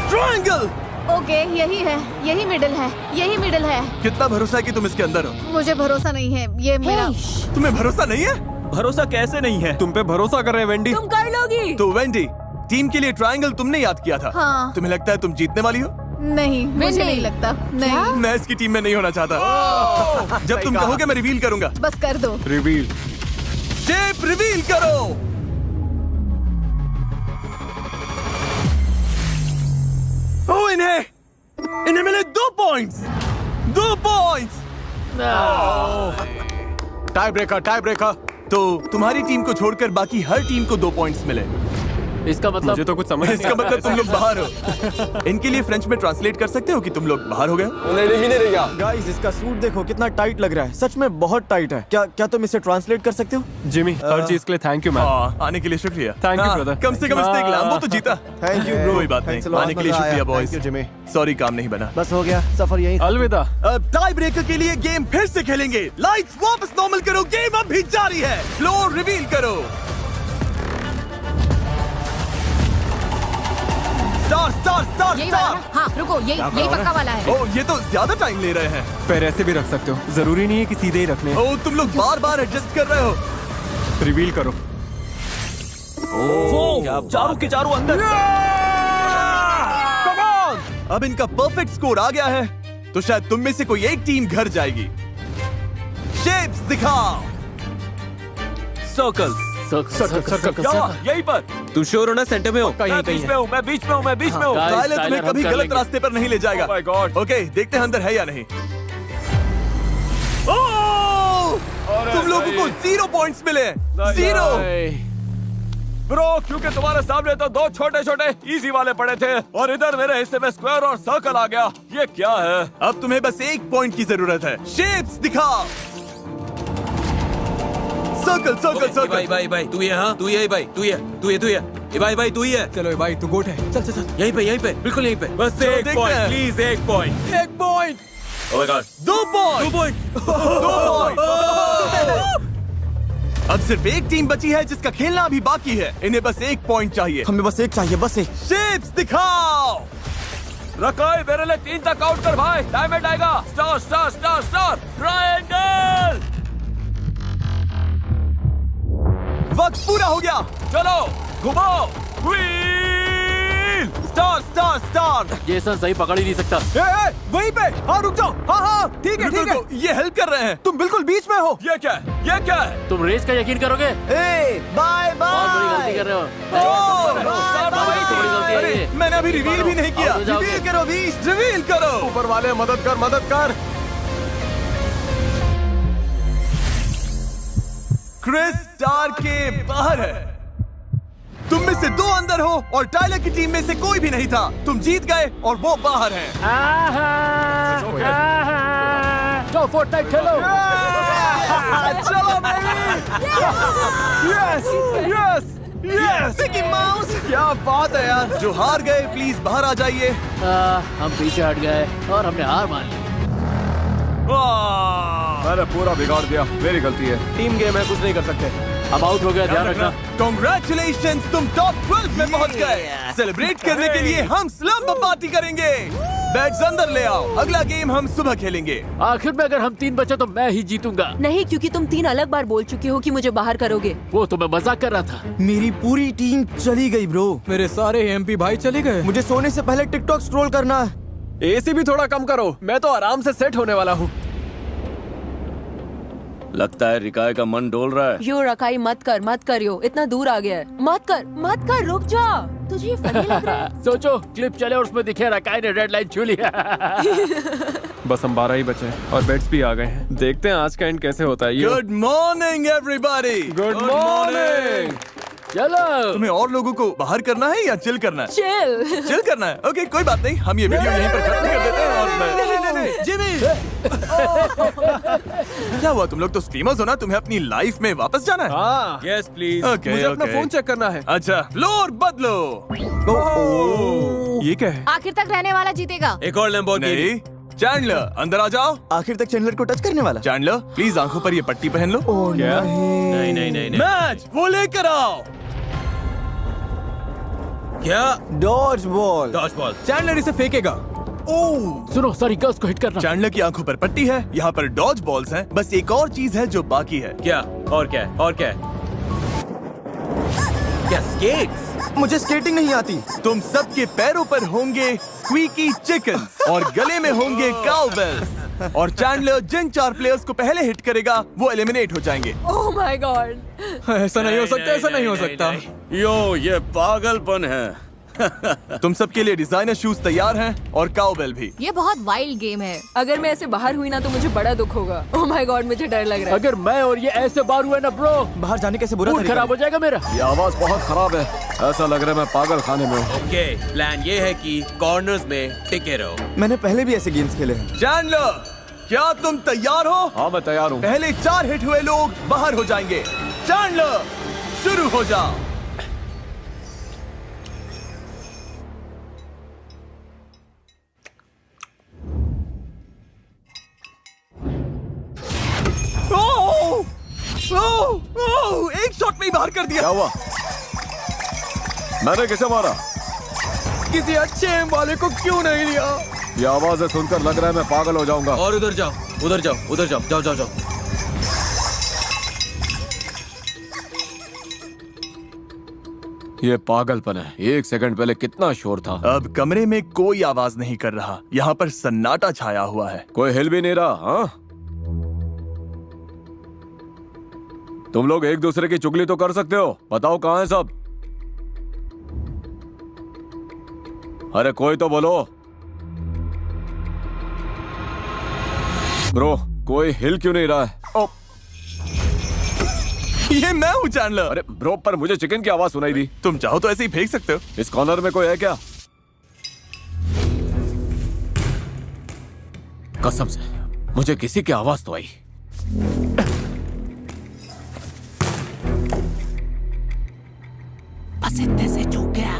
ट्रायंगल। ओके, यही है, यही मिडिल है, यही मिडिल है। कितना भरोसा है कि तुम इसके अंदर हो? मुझे भरोसा नहीं है, ये मेरा। तुम्हें भरोसा नहीं है? भरोसा कैसे नहीं है? तुम पे भरोसा कर रहे हैं वेंडी। तुम कर लोगी। तो वेंडी, टीम के लिए ट्रायंगल तुमने याद किया था। हाँ। तुम्हें लगता है तुम जीतने वाली हो? नहीं, मुझे नहीं लगता। नहीं, मैं इसकी टीम में नहीं होना चाहता। जब तुम कहोगे मैं रिवील करूंगा। बस कर दो। रिवील। शेप रिवील करो। ओ, इन्हें मिले 2 पॉइंट्स। 2 पॉइंट्स। Tie breaker. तो तुम्हारी टीम को छोड़कर बाकी हर टीम को 2 पॉइंट्स मिले। इसका मतलब मुझे तो कुछ समझ नहीं इसका मतलब तुम लोग बाहर हो। इनके लिए फ्रेंच में ट्रांसलेट कर सकते हो कि तुम लोग बाहर हो गए? गाइस, इसका सूट देखो कितना टाइट लग रहा है। सच में बहुत टाइट है। क्या तुम इसे ट्रांसलेट कर सकते हो? जिमी, हर चीज के लिए थैंक यू मैम। हाँ, आने के लिए शुक्रिया। Thank you, हाँ, brother. कम से कम इसने एक लैम्बो तो जीता। Thank you bro. कोई बात नहीं, आने के लिए शुक्रिया बॉयज। सॉरी, काम नहीं बना। बस हो गया, सफर यही। अलविदा। अब टाई ब्रेकर के लिए गेम फिर से खेलेंगे। लाइट्स वापस नॉर्मल करो, गेम अब भी जारी है। फ्लोर रिवील करो। स्टार स्टार स्टार यही वाला स्टार। ना? हाँ रुको, यही पक्का वाला है। ओ, ये तो ज्यादा टाइम ले रहे हैं। पैर ऐसे भी रख सकते हो, जरूरी नहीं है कि सीधे ही रखने। ओ, तुम लोग बार बार एडजस्ट कर रहे हो। रिवील करो। चारों के चारों अंदर। Come on! अब इनका परफेक्ट स्कोर आ गया है, तो शायद तुम में से कोई एक टीम घर जाएगी। शेप्स दिखाओ। सर्कल। यहीं पर। तू श्योर हो ना सेंटर में हो? मैं बीच में हूँ, मैं बीच में हूँ, मैं बीच में हूँ। टाइलर तुम्हें कभी गलत रास्ते पर नहीं ले जाएगा। Oh my God. ओके, देखते हैं अंदर है या नहीं। तुम लोगों को 0 पॉइंट्स मिले। 0। ब्रो, क्योंकि तुम्हारे सामने तो 2 छोटे छोटे इजी वाले पड़े थे और इधर मेरे हिस्से में स्क्वायर और सर्कल आ गया। ये क्या है? अब तुम्हें बस 1 पॉइंट की जरूरत है। शेप्स दिखाओ। Circle circle circle. भाई तू ये, हाँ तू ये भाई, तू ये भाई तू ही है। चलो भाई तू गोट है, चल चल चल। यहीं पे बिल्कुल यहीं पे। बस चलो, 1 देखते पॉइंट हैं। Please, 1 point. 1 point. Oh my God, 2 point. 2 point. 2 point. अब सिर्फ एक टीम बची है जिसका खेलना अभी बाकी है। इन्हें बस 1 पॉइंट चाहिए। हमें बस एक चाहिए, बस एक। शेप्स दिखाओ। रकाई, मेरे लिए 3 तक काउंट कर भाई। डायमंड आएगा। Star star star star triangle. वक्त पूरा हो गया। चलो घुमाओ। व्हील। Star star star. ये सन सही पकड़ ही नहीं सकता। वहीं पे। हाँ रुक जाओ। हाँ ठीक है ठीक है। रुको, ये हेल्प कर रहे हैं। तुम बिल्कुल बीच में हो। ये क्या है? ये क्या है? तुम रेस का यकीन करोगे? बाय बहुत बड़ी गलती बाय। कर रहे हो। बड़ी गलती है अरे ये। मैंने अभी रिवील भी नहीं किया। आओ, जाओगे। रिवील करो बीच, रिवील करो। ऊपर वाले मदद कर, मदद कर। क्रिस स्टार के बाहर है। तुम में से 2 अंदर हो और टाइलर की टीम में से कोई भी नहीं था। तुम जीत गए और वो बाहर हैं। जाओ फोर्टनाइट खेलो। चलो yes yes yes. Mickey mouse, क्या बात है यार। जो हार गए प्लीज बाहर आ जाइए। हम पीछे हट गए और हमने हार मान ली। मैंने पूरा बिगाड़ दिया, मेरी गलती है। टीम गेम है, कुछ नहीं कर सकते। अब आउट हो गया, ध्यान रखना। Congratulations, तुम टॉप 12 में पहुंच गए। सेलिब्रेट करने के लिए हम स्लम्प पार्टी करेंगे। बैग्स अंदर ले आओ। अगला गेम हम सुबह खेलेंगे। आखिर में अगर हम 3 बचे तो मैं ही जीतूंगा। नहीं, क्योंकि तुम 3 अलग बार बोल चुके हो कि मुझे बाहर करोगे। वो तो मैं मजाक कर रहा था। मेरी पूरी टीम चली गई ब्रो। मेरे सारे एमपी भाई चले गए। मुझे सोने से पहले टिकटॉक स्क्रॉल करना है। एसी भी थोड़ा कम करो, मैं तो आराम से सेट होने वाला हूँ। लगता है रिकाय का मन डोल रहा है। यो रकाई, मत करियो, इतना दूर आ गया है। मत कर, रुक जा। तुझे ये फनी लग रहा है? सोचो क्लिप चले और उसमें दिखे रकाई ने रेड लाइन छू लिया। बस हम 12 ही बचे हैं और बेड्स भी आ गए हैं। देखते हैं आज का एंड कैसे होता है। Good morning everybody. Good morning. चलो तुम्हें और लोगों को बाहर करना है या चिल करना है? चिल करना है। ओके, कोई बात नहीं, हम ये वीडियो यहीं पर खत्म कर देते हैं। और जिमी क्या हुआ? तुम लोग तो स्ट्रीमर्स हो ना, तुम्हें अपनी लाइफ में वापस जाना है? हाँ, यस प्लीज। ओके मुझे अपना ओके। फोन चेक करना है। अच्छा, फ्लोर बदलो। ये क्या है? आखिर तक रहने वाला जीतेगा। एक और लैम्बोर्गिनी। नहीं, चैंडलर अंदर आ जाओ। आखिर तक चैंडलर को टच करने वाला। चैंडलर प्लीज आंखों पर ये पट्टी पहन लो। क्या? नहीं। मैच वो लेकर आओ। क्या? Dodgeball. Dodgeball. Chandler इसे फेंकेगा। सुनो, सारी गर्ल्स को हिट करना। चैंडलर की आंखों पर पट्टी है, यहाँ पर डॉज बॉल्स हैं। बस एक और चीज है जो बाकी है। क्या? और क्या है? और क्या है? क्या स्केट्स? मुझे स्केटिंग नहीं आती। तुम सबके पैरों पर होंगे स्क्वीकी चिकन और गले में होंगे काउबेल्स। और चैंडलर जिन 4 प्लेयर्स को पहले हिट करेगा वो एलिमिनेट हो जाएंगे। Oh my God. ऐसा नहीं हो सकता, ऐसा नहीं हो सकता। यो, ये पागलपन है। तुम सबके लिए डिजाइनर शूज तैयार हैं और काउबेल भी। ये बहुत वाइल्ड गेम है। अगर मैं ऐसे बाहर हुई ना तो मुझे बड़ा दुख होगा। ओह माय गॉड, मुझे डर लग रहा है। अगर मैं और ये ऐसे बार हुए ना ब्रो, बाहर जाने कैसे बुरा मूड तरीका खराब हो जाएगा मेरा। ये आवाज बहुत खराब है, ऐसा लग रहा है मैं पागल खाने में हूँ। ओके, प्लान ये है कि कॉर्नर्स में टिके रहो। मैंने पहले भी ऐसे गेम्स खेले हैं। चैंडलर, क्या तुम तैयार हो? हाँ मैं तैयार हूँ। पहले 4 हिट हुए लोग बाहर हो जाएंगे। चैंडलर शुरू हो जाओ। एक शॉट में ही बाहर कर दिया। क्या हुआ? मैंने किसे मारा? किसी अच्छे एम वाले को क्यों नहीं लिया? ये आवाजें सुनकर लग रहा है मैं पागल हो जाऊंगा। और उधर जाओ, जाओ। ये पागलपन है। 1 सेकंड पहले कितना शोर था। अब कमरे में कोई आवाज नहीं कर रहा। यहाँ पर सन्नाटा छाया हुआ है। कोई हिल भी नहीं रहा। हाँ, तुम लोग एक दूसरे की चुगली तो कर सकते हो, बताओ कहाँ है सब? अरे कोई तो बोलो। ब्रो कोई हिल क्यों नहीं रहा है? ओ, ये मैं हूँ चैंडलर। अरे ब्रो पर मुझे चिकन की आवाज सुनाई दी। तुम चाहो तो ऐसे ही फेंक सकते हो। इस कॉर्नर में कोई है क्या? कसम से मुझे किसी की आवाज तो आई। बस इतने से चूक गया।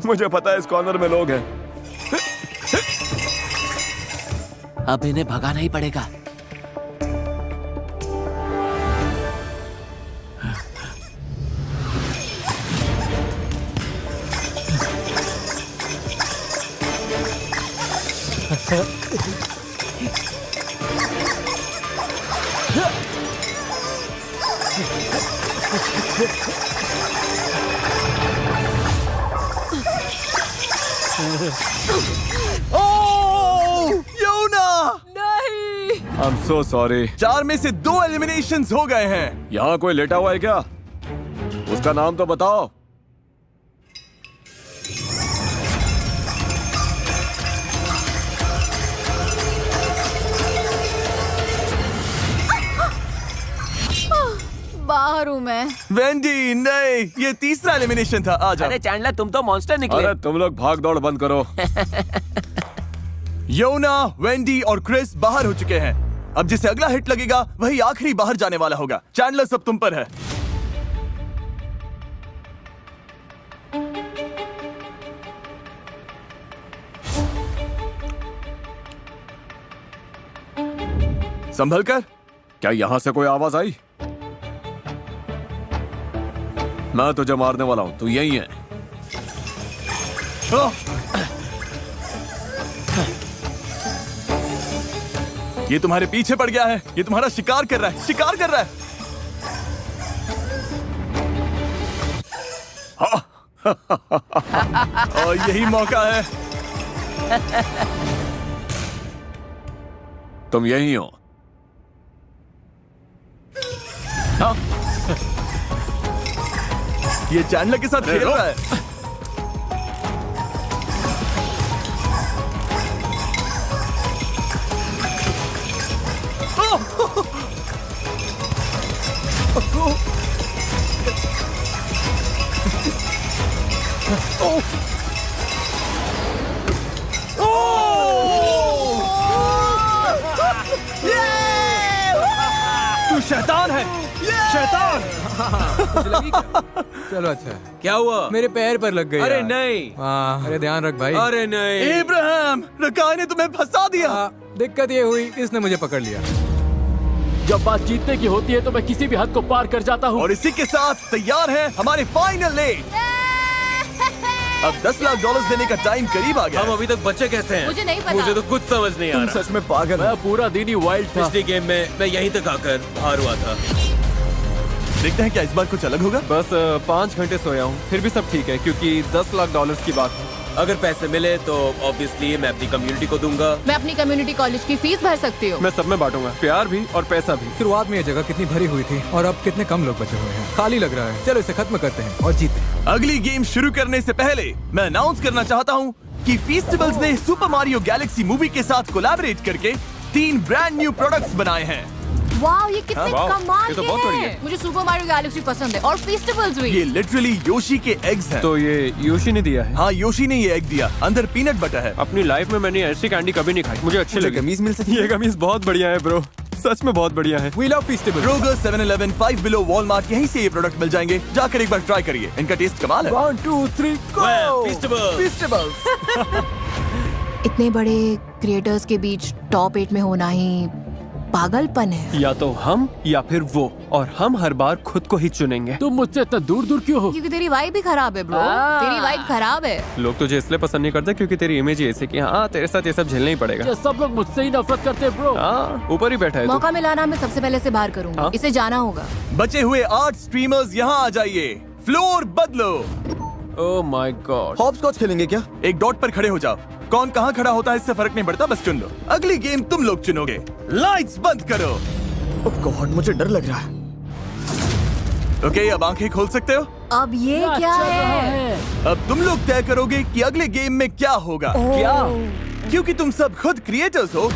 मुझे पता है इस कॉर्नर में लोग हैं। अब इन्हें भगाना ही पड़ेगा। योना! I am so sorry. 4 में से 2 एलिमिनेशंस हो गए हैं। यहाँ कोई लेटा हुआ है क्या? उसका नाम तो बताओ। बाहर हूँ मैं। वेंडी नहीं, ये तीसरा एलिमिनेशन था। आ जाओ। अरे चैंडलर तुम तो मॉन्स्टर निकले। अरे तुम लोग भाग दौड़ बंद करो। योना, वेंडी और क्रिस बाहर हो चुके हैं। अब जिसे अगला हिट लगेगा वही आखिरी बाहर जाने वाला होगा। चैंडलर सब तुम पर है। संभल कर। क्या यहाँ से कोई आवाज आई? मैं तुझे मारने वाला हूँ, तू यही है। ये तुम्हारे पीछे पड़ गया है। ये तुम्हारा शिकार कर रहा है, शिकार कर रहा है। और यही मौका है। तुम यही हो। ये चैंडलर के साथ खेल रहा है। तू शैतान है, शैतान। तुझे लगी क्या? चलो अच्छा है। क्या हुआ? मेरे पैर पर लग गई। अरे यार। नहीं। हाँ, अरे ध्यान रख भाई। अरे नहीं। इब्राहिम, रकाय ने तुम्हें फंसा दिया। दिक्कत ये हुई, इसने मुझे पकड़ लिया। जब बात जीतने की होती है तो मैं किसी भी हद को पार कर जाता हूँ। और इसी के साथ तैयार है हमारे फाइनल लेग। अब $10 लाख देने का टाइम करीब आ गया। हम अभी तक बचे कैसे हैं? मुझे नहीं पता। मुझे तो कुछ समझ नहीं आ रहा। सच में पागल। मैं पूरा दिन ही वाइल्ड था। पिछली गेम में मैं यहीं तक आकर हार हुआ था। देखते हैं क्या इस बार कुछ अलग होगा। बस 5 घंटे सोया हूँ, फिर भी सब ठीक है क्योंकि $10 लाख की बात है। अगर पैसे मिले तो ऑब्वियसली मैं अपनी कम्युनिटी को दूंगा। मैं अपनी कम्युनिटी कॉलेज की फीस भर सकती हूँ। मैं सब में बांटूंगा, प्यार भी और पैसा भी। शुरुआत में ये जगह कितनी भरी हुई थी और अब कितने कम लोग बचे हुए हैं। खाली लग रहा है। चलो इसे खत्म करते हैं और जीते हैं। अगली गेम शुरू करने से पहले मैं अनाउंस करना चाहता हूँ कि फेस्टिवल्स ने सुपर मारियो गैलेक्सी मूवी के साथ कोलैबोरेट करके 3 ब्रांड न्यू प्रोडक्ट्स बनाए हैं। वाह, ये कितने वाह, कमाल ये तो के बहुत बढ़िया हैं। है। मुझे सुपर मारियो गैलेक्सी पसंद है और फेस्टिवल्स भी। ये लिटरली योशी के एग्स हैं। तो ये योशी ने दिया है। हाँ, योशी ने ये एग दिया। अंदर पीनट बटर है। अपनी लाइफ में मैंने ऐसी कैंडी कभी नहीं खाई, मुझे अच्छी लगी। कमीज मिल सकती ये कमीज बहुत बढ़िया है ब्रो, सच में बहुत बढ़िया है। We love festivals। Kroger, 7-Eleven, 5 Below, Walmart, यहीं से ये प्रोडक्ट मिल जाएंगे। जाकर एक बार ट्राई करिए, इनका टेस्ट कमाल है। 1 2 3 फेस्टिवल। इतने बड़े क्रिएटर्स के बीच टॉप 8 में होना ही पागलपन है। या तो हम या फिर वो, और हम हर बार खुद को ही चुनेंगे। तुम मुझसे इतना दूर दूर क्यों हो? क्योंकि तेरी वाइब भी खराब है ब्रो। तेरी वाइब खराब है। लोग तुझे इसलिए पसंद नहीं करते क्योंकि तेरी इमेज ही ऐसी कि हाँ तेरे साथ ये सब झेलना ही पड़ेगा। ये सब लोग मुझसे ही नफरत करते हैं ब्रो। हाँ ऊपर ही बैठा है तू। मौका मिला ना, मैं सबसे पहले से बाहर करूंगा। हाँ? इसे जाना होगा। बचे हुए 8 स्ट्रीमर्स यहाँ आ जाइए। फ्लोर बदलो। Oh my God. हॉपस्कॉच खेलेंगे क्या? एक डॉट पर खड़े हो जाओ। कौन कहाँ खड़ा होता है इससे फर्क नहीं पड़ता, बस चुन लो। अगली गेम तुम लोग चुनोगे। लाइट्स बंद करो। गॉड, मुझे डर लग रहा है। ओके, अब आंखें खोल सकते हो। अब ये क्या है? अब तुम लोग तय करोगे कि अगले गेम में क्या होगा। क्या? क्योंकि तुम सब खुद क्रिएटर्स हो,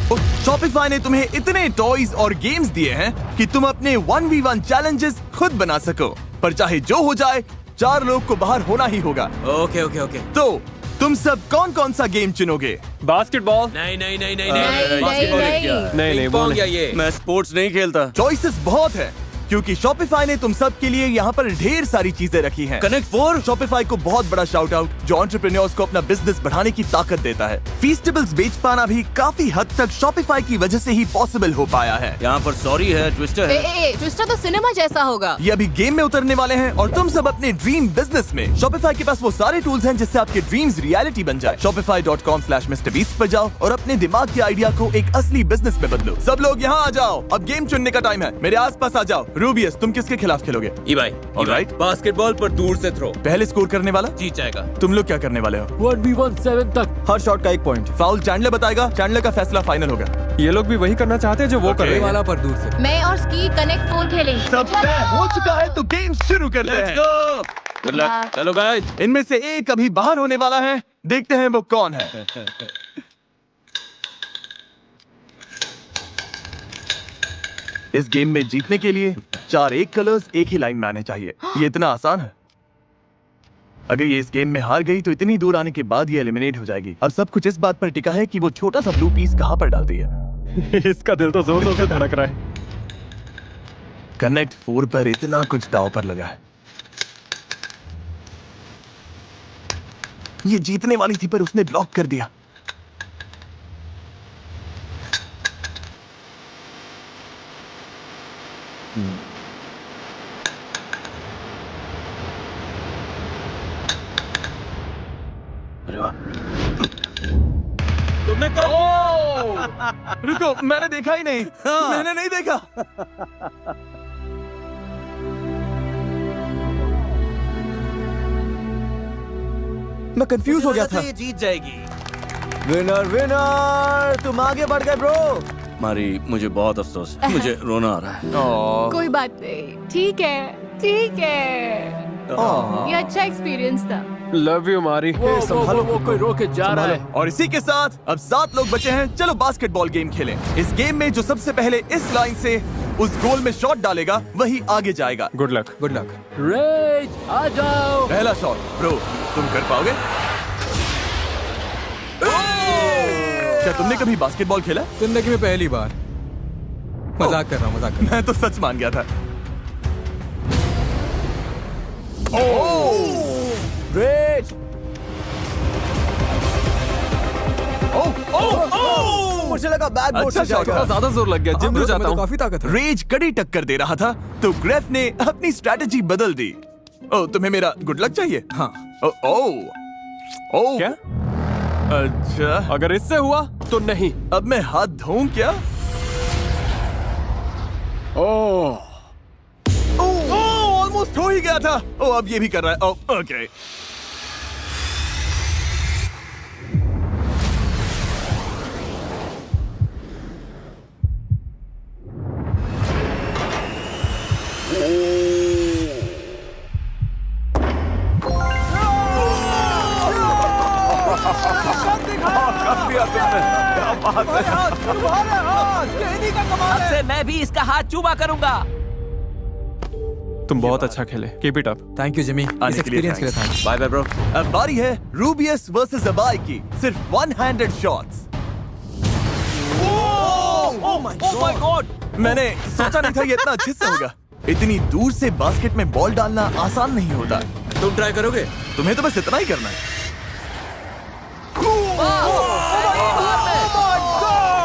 शॉपिफाई ने तुम्हें इतने टॉयज और गेम्स दिए हैं कि तुम अपने 1v1 चैलेंजेस खुद बना सको। पर चाहे जो हो जाए, 4 लोग को बाहर होना ही होगा। Okay okay okay. तो तुम सब कौन कौन सा गेम चुनोगे? बास्केटबॉल। नहीं नहीं नहीं नहीं नहीं, बास्केटबॉल नहीं, क्या? नहीं, पिंग वो पोंग नहीं। या ये? मैं स्पोर्ट्स नहीं खेलता। चॉइसेस बहुत है क्योंकि शॉपिफाई ने तुम सब के लिए यहाँ पर ढेर सारी चीजें रखी हैं। कनेक्ट 4। शॉपिफाई को बहुत बड़ा शाउट आउट जो एंटरप्रेन्योर्स को अपना बिजनेस बढ़ाने की ताकत देता है। फीस्टेबल्स बेच पाना भी काफी हद तक शॉपिफाई की वजह से ही पॉसिबल हो पाया है। यहाँ पर सॉरी है, ट्विस्टर है। ट्विस्टर तो सिनेमा जैसा होगा। ये अभी गेम में उतरने वाले हैं और तुम सब अपने ड्रीम बिजनेस में शॉपिफाई के पास वो सारे टूल्स हैं जिससे आपके ड्रीम्स रियलिटी बन जाए। shopify.com/MrBeast पर जाओ और अपने दिमाग के आइडिया को एक असली बिजनेस में बदलो। सब लोग यहाँ आ जाओ, अब गेम चुनने का टाइम है। मेरे आसपास आ जाओ। रूबियस, तुम किसके खिलाफ खेलोगे? भाई Alright. बास्केटबॉल पर दूर से थ्रो पहले स्कोर करने वाला जीत जाएगा। तुम लोग क्या करने वाले हो? 1v1 7 तक। हर शॉट का 1 पॉइंट। फाउल चैंडलर बताएगा, चैंडलर का फैसला फाइनल होगा। ये लोग भी वही करना चाहते हैं जो वो कर रहे ये हैं। वाला पर दूर से। मैं और स्की कनेक्ट 4 खेलेंगे। सब तय हो चुका है तो गेम शुरू करते हैं। Good luck. चलो गाइस। इनमें से एक अभी बाहर होने वाला है, देखते हैं वो कौन है। इस गेम में जीतने के लिए 4 एक कलर्स एक ही लाइन में आने चाहिए। ये इतना आसान है। अगर ये इस गेम में हार गई तो इतनी दूर आने के बाद ये एलिमिनेट हो जाएगी। अब सब कुछ इस बात पर टिका है कि वो छोटा सा ब्लू पीस कहां पर डालती है। इसका दिल तो जोर जोर से धड़क रहा है। कनेक्ट 4 पर इतना कुछ दांव पर लगा है। ये जीतने वाली थी पर उसने ब्लॉक कर दिया। तुमने रुको, मैंने देखा ही नहीं। मैंने नहीं देखा। मैं कंफ्यूज हो गया था। ये जीत जाएगी। विनर विनर, तुम आगे बढ़ गए ब्रो। मारी, मुझे बहुत अफसोस है। मुझे रोना आ रहा है। कोई बात नहीं, ठीक है ठीक है। ये अच्छा एक्सपीरियंस था। लव यू मारी। वो कोई रोके जा रहा है। और इसी के साथ अब 7 लोग बचे हैं। चलो बास्केटबॉल गेम खेलें। इस गेम में जो सबसे पहले इस लाइन से उस गोल में शॉट डालेगा वही आगे जाएगा। Good luck. Good luck. रेज आ जाओ। पहला शॉट ब्रो, तुम कर पाओगे? क्या तुमने कभी बास्केटबॉल खेला? जिंदगी में पहली बार। मजाक कर रहा हूँ, मजाक कर रहा मैं तो सच मान गया था। ग्रेट। मुझे लगा बैकबोर्ड अच्छा से शॉट जाएगा। था। ज्यादा जोर लग गया। हूँ। जिम ब्रो, जाता तुम्हें तो हूँ। काफी ताकत है। रेज कड़ी टक्कर दे रहा था तो ग्रेफ ने अपनी स्ट्रैटेजी बदल दी। ओ, तुम्हें मेरा गुड लक चाहिए? हाँ। ओ, ओ, ओ, क्या? अच्छा, अगर इससे हुआ तो नहीं। अब मैं हाथ धोऊं क्या? ऑलमोस्ट हो ही गया था। ओ, अब ये भी कर रहा है। ओ, ओके। अब से मैं भी इसका हाथ चूमा करूंगा। तुम बहुत अच्छा खेले। Keep it up. Thank you Jimmy, इस आने के लिए एक्सपीरियंस के लिए thanks। Thanks. Bye bye bro. अब बारी है रूबियस वर्सेस अबाई की। सिर्फ 1-handed shots. Oh my God. मैंने सोचा नहीं था ये इतना अच्छे से होगा। इतनी दूर से बास्केट में बॉल डालना आसान नहीं होता। तुम ट्राई करोगे? तुम्हें तो बस इतना ही करना है।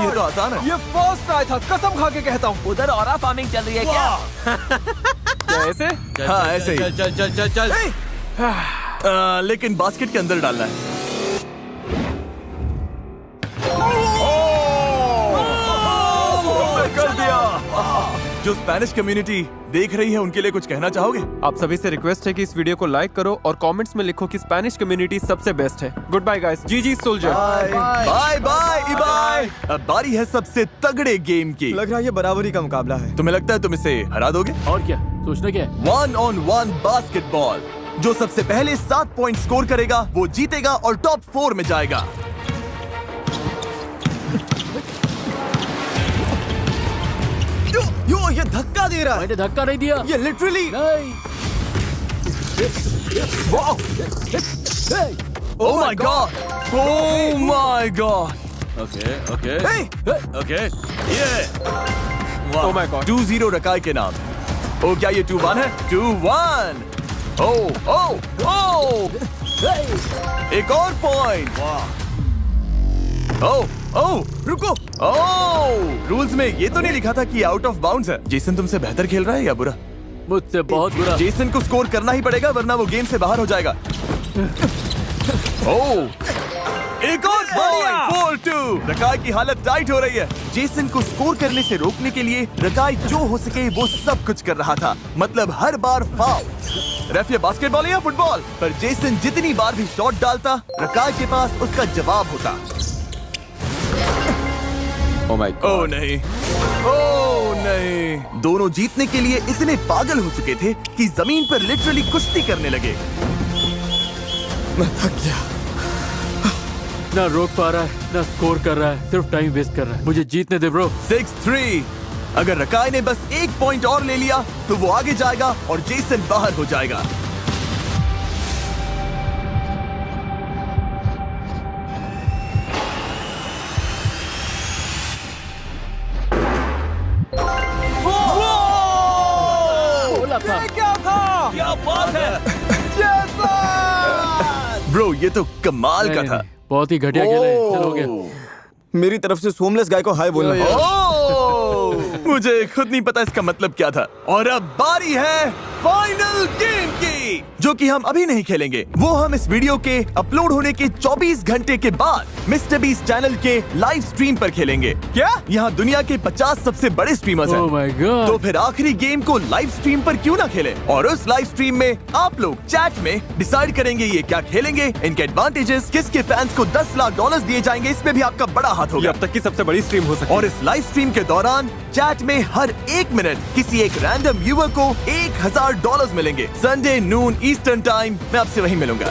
ये तो आसान है। ये फर्स्ट ट्राई था, कसम खा के कहता हूँ। उधर ऑरा फार्मिंग चल रही है क्या? क्या ऐसे? हाँ, ऐसे ही। चल चल चल चल चल। लेकिन बास्केट के अंदर डालना है। कर दिया। जो स्पेनिश कम्युनिटी देख रही है उनके लिए कुछ कहना चाहोगे? आप सभी से रिक्वेस्ट है कि इस वीडियो को लाइक करो और कमेंट्स में लिखो कि स्पेनिश कम्युनिटी सबसे बेस्ट है। गुड बाय गाइस, जी सोल्जर। बाय बाय इबाय। अब बारी है सबसे तगड़े गेम की। लग रहा है ये बराबरी का मुकाबला है। तुम्हें लगता है तुम इसे हरा दोगे? और क्या सोचना क्या है? 1-on-1 basketball. जो सबसे पहले 7 पॉइंट स्कोर करेगा वो जीतेगा और टॉप 4 में जाएगा। यो ये धक्का दे रहा है। मैंने धक्का नहीं दिया। ये लिटरली नहीं। Oh my god! Oh my god! Okay okay Hey! Okay ये Oh my god. 2-0 रकाय के नाम। ओ क्या ये 2-1 है? 2-1। ओ एक और पॉइंट। ओ रुको। रूल्स में ये तो नहीं लिखा था कि आउट ऑफ बाउंड्स है। जेसन तुमसे बेहतर खेल रहा है या बुरा? मुझसे बहुत बुरा। जेसन को स्कोर करना ही पड़ेगा वरना वो गेम से बाहर हो जाएगा। एक और पॉइंट। 4-2। रकाय की हालत टाइट हो रही है। जेसन को स्कोर करने से रोकने के लिए रकाय जो हो सके वो सब कुछ कर रहा था, मतलब हर बार फाउल। रेफ ये बास्केटबॉल या फुटबॉल? पर जेसन जितनी बार भी शॉट डालता रकाय के पास उसका जवाब होता। Oh my God. ओह नहीं, ओह नहीं। दोनों जीतने के लिए इतने पागल हो चुके थे कि जमीन पर लिटरली कुश्ती करने लगे। मैं थक गया। ना रोक पा रहा है ना स्कोर कर रहा है, सिर्फ टाइम वेस्ट कर रहा है। मुझे जीतने दे ब्रो। 6-3। अगर रकाय ने बस 1 पॉइंट और ले लिया तो वो आगे जाएगा और जेसन बाहर हो जाएगा। बोला था। क्या बात है। ब्रो ये तो कमाल का था। बहुत ही घटिया खेला है। चलो हो गया। मेरी तरफ से सोमलेस गाय को हाय बोलना। ओह, मुझे खुद नहीं पता इसका मतलब क्या था। और अब बारी है फाइनल गेम की, जो कि हम अभी नहीं खेलेंगे। वो हम इस वीडियो के अपलोड होने के 24 घंटे के बाद मिस्टर बीस्ट चैनल के लाइव स्ट्रीम पर खेलेंगे। क्या यहाँ दुनिया के 50 सबसे बड़े स्ट्रीमर्स हैं। Oh my God. तो फिर आखिरी गेम को लाइव स्ट्रीम पर क्यों ना खेलें? और उस लाइव स्ट्रीम में आप लोग चैट में डिसाइड करेंगे ये क्या खेलेंगे, इनके एडवांटेजेस, किसके फैंस को $10 लाख दिए जाएंगे, इसमें भी आपका बड़ा हाथ ये होगा। अब तक की सबसे बड़ी स्ट्रीम हो सकती है। और इस लाइव स्ट्रीम के दौरान चैट में हर 1 मिनट किसी एक रैंडम व्यूअर को $1000 मिलेंगे। संडे नून ईस्टर्न टाइम मैं आपसे वहीं मिलूंगा।